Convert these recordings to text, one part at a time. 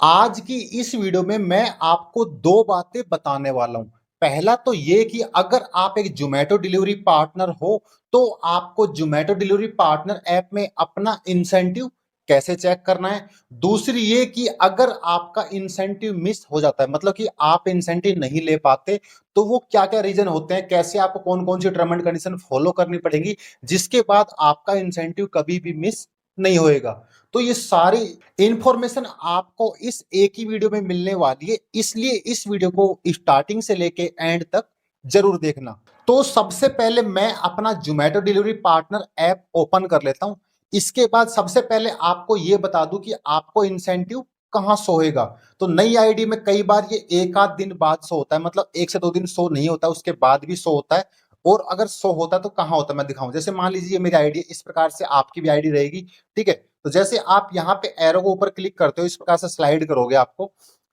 आज की इस वीडियो में मैं आपको दो बातें बताने वाला हूं। पहला तो ये कि अगर आप एक जोमेटो डिलीवरी पार्टनर हो तो आपको जोमेटो डिलीवरी पार्टनर ऐप में अपना इंसेंटिव कैसे चेक करना है। दूसरी ये कि अगर आपका इंसेंटिव मिस हो जाता है, मतलब कि आप इंसेंटिव नहीं ले पाते, तो वो क्या क्या रीजन होते हैं, कैसे आपको कौन कौन सी टर्म एंड कंडीशन फॉलो करनी पड़ेगी जिसके बाद आपका इंसेंटिव कभी भी मिस नहीं होएगा। तो ये सारी इंफॉर्मेशन आपको इस एक ही वीडियो में मिलने वाली है, इसलिए इस वीडियो को स्टार्टिंग से लेके एंड तक जरूर देखना। तो सबसे पहले मैं अपना Zomato delivery partner app open कर लेता हूं। इसके बाद सबसे पहले आपको यह बता दूं कि आपको इंसेंटिव कहां शो होएगा। तो नई आईडी में कई बार ये एक आध दिन बाद शो होता है, मतलब 1 से 2 दिन शो नहीं होता, उसके बाद भी शो होता है। और अगर शो होता है तो कहां होता है मैं दिखाऊं। जैसे मान लीजिए मेरी आईडी इस प्रकार से, आपकी भी आईडी रहेगी, ठीक है। तो जैसे आप यहाँ पे एरो को ऊपर क्लिक करते हो, इस प्रकार से स्लाइड करोगे आपको,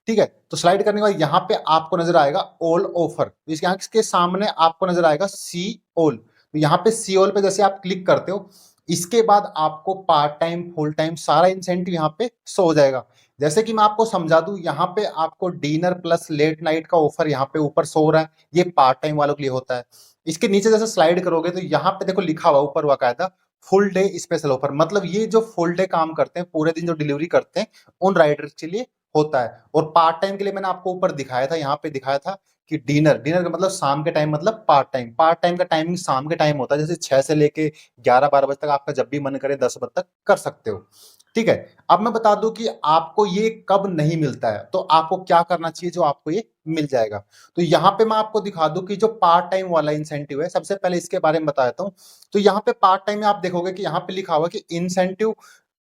ठीक है। तो स्लाइड करने के बाद यहाँ पे आपको नजर आएगा ऑल ऑफर, इसके सामने आपको नजर आएगा सी ऑल। तो यहाँ पे सी ऑल पे जैसे आप क्लिक करते हो, इसके बाद आपको पार्ट टाइम फुल टाइम सारा इंसेंटिव यहाँ पे शो हो जाएगा। जैसे कि मैं आपको समझा दूं, यहाँ पे आपको डिनर प्लस लेट नाइट का ऑफर यहाँ पे ऊपर शो हो रहा है, ये पार्ट टाइम वालों के लिए होता है। इसके नीचे जैसे स्लाइड करोगे तो यहाँ पे देखो लिखा हुआ ऊपर बाकायदा फुल डे स्पेशल ऑफर, मतलब ये जो फुल डे काम करते हैं, पूरे दिन जो डिलीवरी करते हैं, उन राइडर्स के लिए होता है। और पार्ट टाइम के लिए मैंने आपको ऊपर दिखाया था, यहाँ पे दिखाया था कि डिनर डिनर का मतलब शाम के टाइम, मतलब पार्ट टाइम का टाइमिंग शाम के टाइम होता है, जैसे 6 से लेके 11-12 बजे तक, आपका जब भी मन करे 10 बजे तक कर सकते हो, ठीक है। अब मैं बता दूं कि आपको ये कब नहीं मिलता है, तो आपको क्या करना चाहिए जो आपको ये मिल जाएगा। तो यहाँ पे मैं आपको दिखा दूं कि जो पार्ट टाइम वाला इंसेंटिव है, सबसे पहले इसके बारे में बता देता हूँ। तो यहाँ पे पार्ट टाइम में आप देखोगे कि यहाँ पे लिखा हुआ कि इंसेंटिव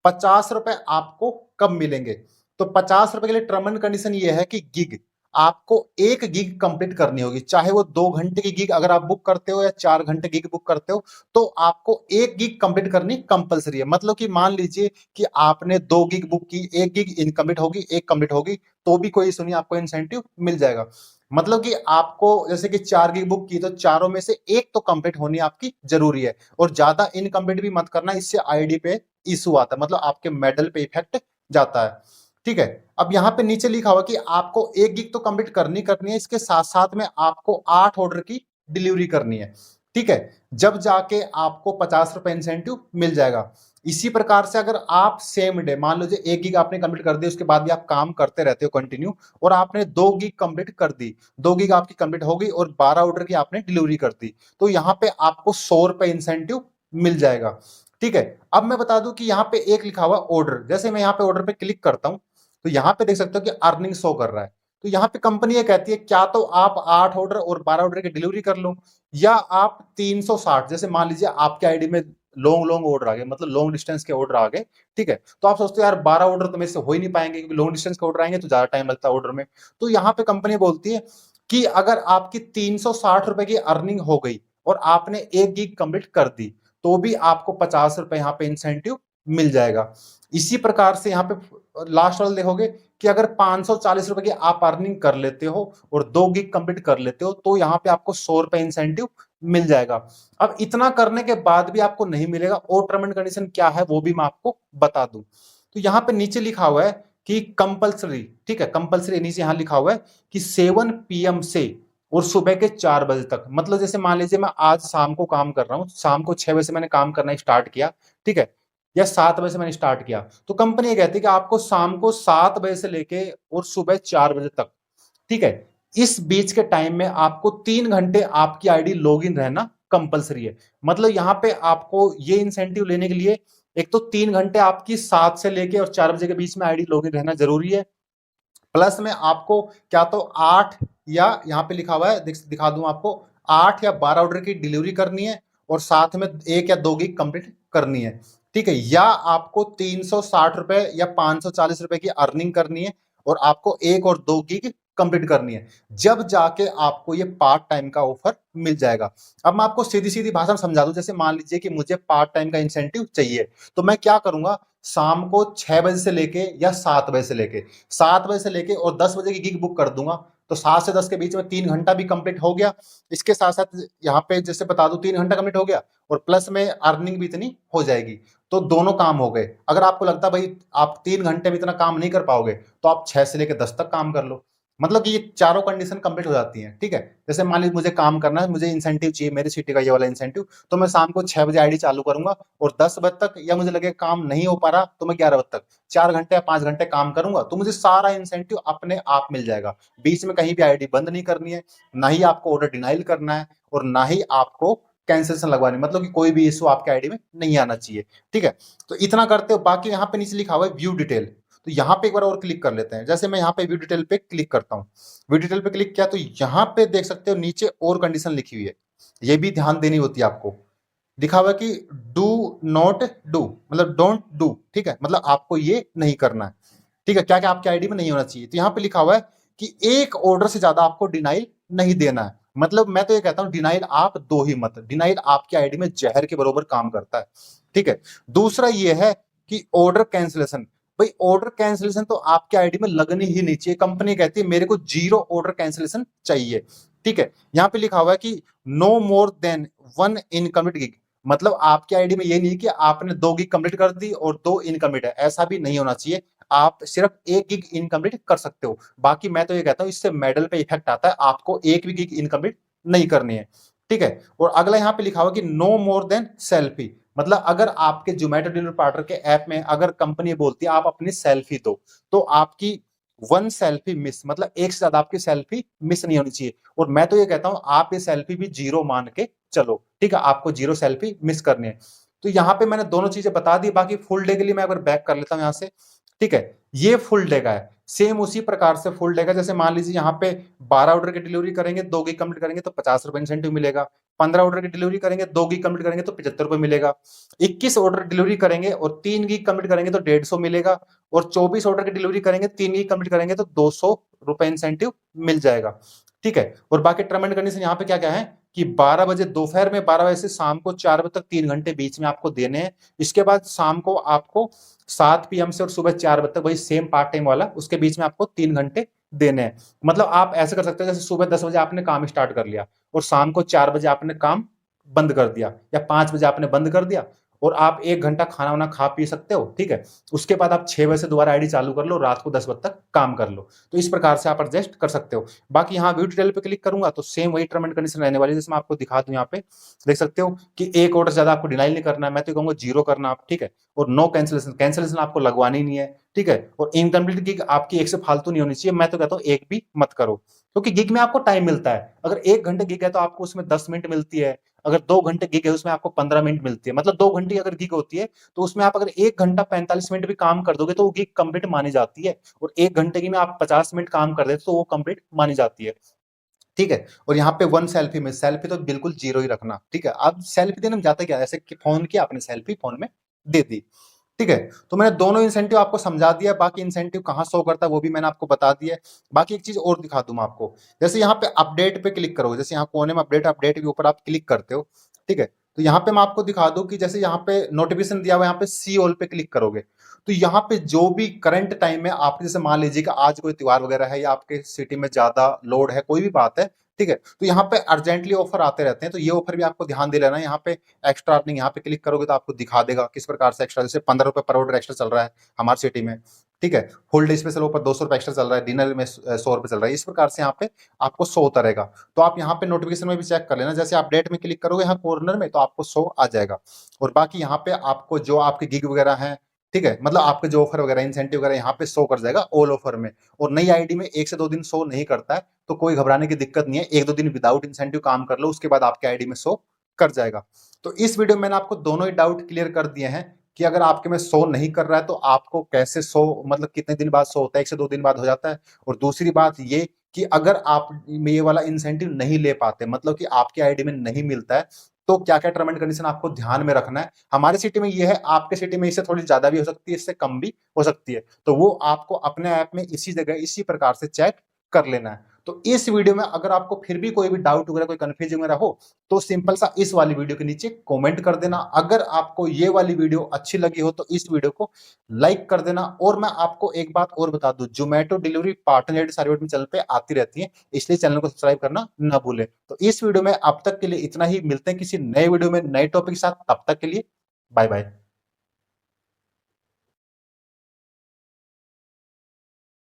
50 रुपए आपको कब मिलेंगे। तो 50 रुपए के लिए टर्म एंड कंडीशन ये है कि गिग आपको 1 गिग कंप्लीट करनी होगी, चाहे वो 2 घंटे की गिग अगर आप बुक करते हो या 4 घंटे गिग बुक करते हो, तो आपको 1 गिग कंप्लीट करनी कंपलसरी है। मतलब कि मान लीजिए कि आपने 2 गिग बुक की, 1 गिग इनकम्प्लीट होगी, एक कंप्लीट होगी, तो भी कोई इशू नहीं, आपको इंसेंटिव मिल जाएगा। मतलब कि आपको जैसे कि 4 गिग बुक की, तो चारों में से एक तो कंप्लीट होनी आपकी जरूरी है, और ज्यादा इनकम्प्लीट भी मत करना, इससे आईडी पे इशू आता है, मतलब आपके मेडल पे इफेक्ट जाता है, ठीक है। अब यहाँ पे नीचे लिखा हुआ कि आपको 1 गिग तो कंप्लीट करनी है, इसके साथ साथ में आपको 8 ऑर्डर की डिलीवरी करनी है, ठीक है। जब जाके आपको 50 रुपए इंसेंटिव मिल जाएगा। इसी प्रकार से अगर आप सेम डे, मान लीजिए 1 गिग आपने कंप्लीट कर दिया, उसके बाद भी आप काम करते रहते हो कंटिन्यू, और आपने 2 गिग कंप्लीट कर दी, 2 गिग आपकी कंप्लीट हो गई और 12 ऑर्डर की आपने डिलीवरी कर दी, तो यहाँ पे आपको 100 रुपए इंसेंटिव मिल जाएगा, ठीक है। अब मैं बता दूं कि यहाँ पे एक लिखा हुआ ऑर्डर, जैसे मैं यहाँ पे ऑर्डर पे क्लिक करता हूं, तो यहाँ पे देख सकते हो कि अर्निंग शो कर रहा है। तो यहाँ पे कंपनी ये कहती है क्या तो आप 8 ऑर्डर और 12 ऑर्डर की डिलीवरी कर लो, या आप 360, जैसे मान लीजिए आपके आईडी में लॉन्ग लॉन्ग ऑर्डर आ गए, मतलब लॉन्ग डिस्टेंस के ऑर्डर आ गए, ठीक है। तो आप सोचते हो यार 12 ऑर्डर तो मेरे से हो ही नहीं पाएंगे, क्योंकि लॉन्ग डिस्टेंस के ऑर्डर आएंगे तो ज्यादा टाइम लगता है ऑर्डर में। तो यहाँ पे कंपनी बोलती है कि अगर आपकी 360 रुपए की अर्निंग हो गई और आपने 1 गिग कंप्लीट कर दी, तो भी आपको 50 रुपए यहाँ पे इंसेंटिव मिल जाएगा। इसी प्रकार से यहाँ पे लास्ट वाला देखोगे कि अगर 540 रुपए की आप अर्निंग कर लेते हो और 2 गिग कंप्लीट कर लेते हो, तो यहाँ पे आपको 100 रुपए इंसेंटिव मिल जाएगा। अब इतना करने के बाद भी आपको नहीं मिलेगा, और टर्म एंड कंडीशन क्या है वो भी मैं आपको बता दूं। तो यहाँ पे नीचे लिखा हुआ है कि कंपलसरी, ठीक है, कंपलसरी नीचे यहाँ लिखा हुआ है कि 7 PM से और सुबह के 4 बजे तक, मतलब जैसे मान लीजिए मैं आज शाम को काम कर रहा हूँ, शाम को 6 बजे से मैंने काम करना स्टार्ट किया, ठीक है, या 7 बजे से मैंने स्टार्ट किया, तो कंपनी ये कहती है कि आपको शाम को 7 बजे से लेके और सुबह 4 बजे तक, ठीक है, इस बीच के टाइम में आपको 3 घंटे आपकी आईडी लॉगिन रहना कंपलसरी है। मतलब यहाँ पे आपको ये इंसेंटिव लेने के लिए एक तो 3 घंटे आपकी 7 से लेके और 4 बजे के बीच में आईडी लॉगिन रहना जरूरी है, प्लस में आपको क्या तो 8, या यहाँ पे लिखा हुआ है दिखा दूं आपको, 8 या 12 ऑर्डर की डिलीवरी करनी है, और साथ में 1 या 2 गिग कंप्लीट करनी है, ठीक है। या आपको 360 रुपए या 540 रुपए की अर्निंग करनी है, और आपको 1 और 2 गिग कंप्लीट करनी है, जब जाके आपको ये पार्ट टाइम का ऑफर मिल जाएगा। अब मैं आपको सीधी सीधी भाषा में समझा दूं, जैसे मान लीजिए कि मुझे पार्ट टाइम का इंसेंटिव चाहिए, तो मैं क्या करूंगा, शाम को 6 बजे से लेके या 7 बजे से लेके, 7 बजे से लेके और 10 बजे की गिग बुक कर दूंगा, तो 7 से 10 के बीच में 3 घंटा भी कंप्लीट हो गया। इसके साथ-साथ यहाँ पे जैसे बता दूँ 3 घंटा कंप्लीट हो गया और प्लस में अर्निंग भी इतनी हो जाएगी। तो दोनों काम हो गए। अगर आपको लगता है भाई आप 3 घंटे में इतना काम नहीं कर पाओगे, तो आप 6 से लेके 10 तक काम कर लो। मतलब कि ये चारों कंडीशन कंप्लीट हो जाती हैं, ठीक है? जैसे मान लीजिए मुझे काम करना है, मुझे इंसेंटिव चाहिए मेरी सिटी का ये वाला इंसेंटिव, तो मैं शाम को 6 बजे आईडी चालू करूँगा और 10 बजे तक या मुझे लगे काम नहीं हो पा रहा तो मैं 11 बजे तक 4 घंटे या 5 घंटे काम करूँगा, तो मुझे सारा इंसेंटिव अपने आप मिल जाएगा। बीच में कहीं भी आईडी बंद नहीं करनी है, ना ही आपको ऑर्डर डिनायल करना है और ना ही आपको कैंसलेशन लगवानी, मतलब कि कोई भी इश्यू आपके आईडी में नहीं आना चाहिए, ठीक है? तो इतना करते हो। बाकी यहाँ पे नीचे लिखा हुआ है व्यू डिटेल, तो यहाँ पे एक बार और क्लिक कर लेते हैं। जैसे मैं यहाँ पे व्यू डिटेल पे क्लिक करता हूँ, व्यू डिटेल पे क्लिक किया तो यहाँ पे देख सकते हो नीचे और कंडीशन लिखी हुई है, ये भी ध्यान देनी होती है आपको। लिखा हुआ है कि डू नॉट डू, मतलब डोंट डू, ठीक है? मतलब आपको ये नहीं करना है, ठीक है? क्या क्या आपके आईडी में नहीं होना चाहिए। तो यहाँ पे लिखा हुआ है कि एक ऑर्डर से ज्यादा आपको डिनाइल नहीं देना है। मतलब मैं तो ये कहता हूँ डिनाइल आप दो ही मत, डिनाइल आपकी आईडी में जहर के बराबर काम करता है, ठीक है? दूसरा ये है कि ऑर्डर कैंसिलेशन, भाई ऑर्डर कैंसिलेशन तो आपके आईडी में लगनी ही नहीं चाहिए। कंपनी कहती है मेरे को 0 ऑर्डर कैंसिलेशन चाहिए, ठीक है? यहाँ पे लिखा हुआ है कि नो मोर देन 1 इनकमिट गिग, मतलब आपकी आईडी में ये नहीं कि आपने 2 गिग कंप्लीट कर दी और 2 इनकमिट है, ऐसा भी नहीं होना चाहिए। आप सिर्फ 1 गिग इनकम्प्लीट कर सकते हो। बाकी मैं तो ये कहता हूँ इससे मेडल पे इफेक्ट आता है, आपको 1 भी गिग इनकम्प्लीट नहीं करनी है, ठीक है? और अगला यहाँ पे लिखा हुआ कि नो मोर देन सेल्फी, मतलब अगर आपके जोमेटो डिलीवरी पार्टनर के ऐप में अगर कंपनी बोलती है आप अपनी सेल्फी दो, तो आपकी 1 सेल्फी मिस, मतलब एक से ज्यादा आपकी सेल्फी मिस नहीं होनी चाहिए। और मैं तो ये कहता हूँ आप ये सेल्फी भी 0 मान के चलो, ठीक है? आपको 0 सेल्फी मिस करनी है। तो यहाँ पे मैंने दोनों चीजें बता दी। बाकी फुल डे के लिए मैं अगर बैक कर लेता हूँ यहाँ से, ठीक है? ये फुल डे का है। सेम उसी प्रकार से फुल डे का, जैसे मान लीजिए यहाँ पे 12 ऑर्डर की डिलीवरी करेंगे, 2 गिग कंप्लीट करेंगे तो 50 रुपए इंसेंटिव मिलेगा। 15 ऑर्डर की डिलीवरी करेंगे, 2 गिग कंप्लीट करेंगे तो 75 रुपए मिलेगा। 21 ऑर्डर डिलीवरी करेंगे और 3 गिग कंप्लीट करेंगे तो 150 मिलेगा। और 24 ऑर्डर की डिलीवरी करेंगे, 3 गिग कंप्लीट करेंगे तो 200 रुपए इंसेंटिव मिल जाएगा, ठीक है? और बाकी टर्म एंड कंडीशन यहाँ पे क्या क्या है कि 12 बजे दोपहर में 12 बजे से शाम को 4 बजे तक 3 घंटे बीच में आपको देने हैं। इसके बाद शाम को आपको 7 पीएम से और सुबह 4 बजे तक वही सेम पार्ट टाइम वाला, उसके बीच में आपको 3 घंटे देने हैं। मतलब आप ऐसे कर सकते हो जैसे सुबह 10 बजे आपने काम स्टार्ट कर लिया और शाम को 4 बजे आपने काम बंद कर दिया या 5 बजे आपने बंद कर दिया और आप 1 घंटा खाना वाना खा पी सकते हो, ठीक है? उसके बाद आप 6 बजे से दोबारा आईडी चालू कर लो, रात को 10 बजे तक काम कर लो। तो इस प्रकार से आप एडजस्ट कर सकते हो। बाकी यहाँ व्यू डिटेल पे क्लिक करूंगा तो सेम वही टर्म एंड कंडीशन रहने वाली है, जैसे मैं आपको दिखा दूं। यहाँ पे देख सकते हो कि एक ऑर्डर ज्यादा आपको डिनाइल नहीं करना है, मैं तो कहूंगा 0 करना आप, ठीक है? और नो कैंसिलेशन, कैंसिलेशन आपको लगवानी नहीं है, ठीक है? और इनकम्प्लीट गिग आपकी एक से फालतू नहीं होनी चाहिए, मैं तो कहता हूँ एक भी मत करो, क्योंकि गिग में आपको टाइम मिलता है। अगर 1 घंटे गिग है तो आपको उसमें 10 मिनट मिलती है, अगर 2 घंटे गिग है उसमें आपको 15 मिनट मिलती है। मतलब 2 घंटे अगर गिग होती है तो उसमें आप अगर 1 घंटा 45 मिनट भी काम कर दोगे तो वो गिग कंप्लीट मानी जाती है। और 1 घंटे की में आप 50 मिनट काम कर देते तो वो कंप्लीट मानी जाती है, ठीक है? और यहाँ पे 1 सेल्फी में, सेल्फी तो बिल्कुल 0 ही रखना, ठीक है? अब सेल्फी देने में जाता क्या है, ऐसे कि फोन किया आपने सेल्फी फोन में दे दी, ठीक है? तो मैंने दोनों इंसेंटिव आपको समझा दिया। बाकी इंसेंटिव कहाँ शो करता है वो भी मैंने आपको बता दिया है। बाकी एक चीज और दिखा दूं मैं आपको, जैसे यहाँ पे अपडेट पे क्लिक करोगे, जैसे यहाँ कोने में अपडेट, अपडेट के ऊपर आप क्लिक करते हो, ठीक है? तो यहाँ पे मैं आपको दिखा दूं कि जैसे यहाँ पे नोटिफिकेशन दिया हुआ है, यहाँ पे सी ऑल पे क्लिक करोगे तो यहाँ पे जो भी करंट टाइम में आप, जैसे मान लीजिए कि आज कोई त्योहार वगैरह है या आपके सिटी में ज्यादा लोड है, कोई भी बात है, ठीक है? तो यहाँ पे अर्जेंटली ऑफर आते रहते हैं, तो ये ऑफर भी आपको ध्यान दे लेना है। यहाँ पे एक्स्ट्रा अर्निंग यहाँ पे क्लिक करोगे तो आपको दिखा देगा किस प्रकार से एक्स्ट्रा, जैसे 15 रुपए पर ऑर्डर एक्स्ट्रा चल रहा है हमारी सिटी में, ठीक है? फुल डे स्पेशल ऑफर 200 रुपए एक्स्ट्रा चल रहा है, डिनर में 100 रुपए चल रहा है। इस प्रकार से यहाँ पे आपको शो होता रहेगा। तो आप यहाँ पे नोटिफिकेशन में भी चेक कर लेना, जैसे अपडेट में क्लिक करोगे यहाँ कॉर्नर में तो आपको शो आ जाएगा। और बाकी यहाँ पे आपको जो आपके गिग वगैरह है, ठीक है, मतलब आपके जो ऑफर वगैरह इंसेंटिव वगैरह यहाँ पे शो कर जाएगा ऑल ऑफर में। और नई आईडी में 1 से 2 दिन शो नहीं करता है तो कोई घबराने की दिक्कत नहीं है, 1-2 दिन विदाउट इंसेंटिव काम कर लो, उसके बाद आपके आईडी में शो कर जाएगा। तो इस वीडियो में मैंने आपको दोनों ही डाउट क्लियर कर दिए हैं कि अगर आपके में शो नहीं कर रहा है तो आपको कैसे शो, मतलब कितने दिन बाद शो होता है, 1 से 2 दिन बाद हो जाता है। और दूसरी बात ये कि अगर आप ये वाला इंसेंटिव नहीं ले पाते, मतलब कि आपके आईडी में नहीं मिलता है, तो क्या क्या टर्म एंड कंडीशन आपको ध्यान में रखना है। हमारी सिटी में ये है, आपके सिटी में इससे थोड़ी ज्यादा भी हो सकती है, इससे कम भी हो सकती है, तो वो आपको अपने ऐप में इसी जगह इसी प्रकार से चेक कर लेना है। तो इस वीडियो में अगर आपको फिर भी कोई भी डाउट वगैरह, कोई कंफ्यूजन वगैरह हो, तो सिंपल सा इस वाली वीडियो के नीचे कमेंट कर देना। अगर आपको ये वाली वीडियो अच्छी लगी हो तो इस वीडियो को लाइक कर देना। और मैं आपको एक बात और बता दूं, जोमेटो डिलीवरी पार्टनर सारी वीडियो चैनल पे आती रहती है, इसलिए चैनल को सब्सक्राइब करना ना भूलें। तो इस वीडियो में अब तक के लिए इतना ही, मिलते हैं किसी नए वीडियो में नए टॉपिक के साथ, तब तक के लिए बाय बाय।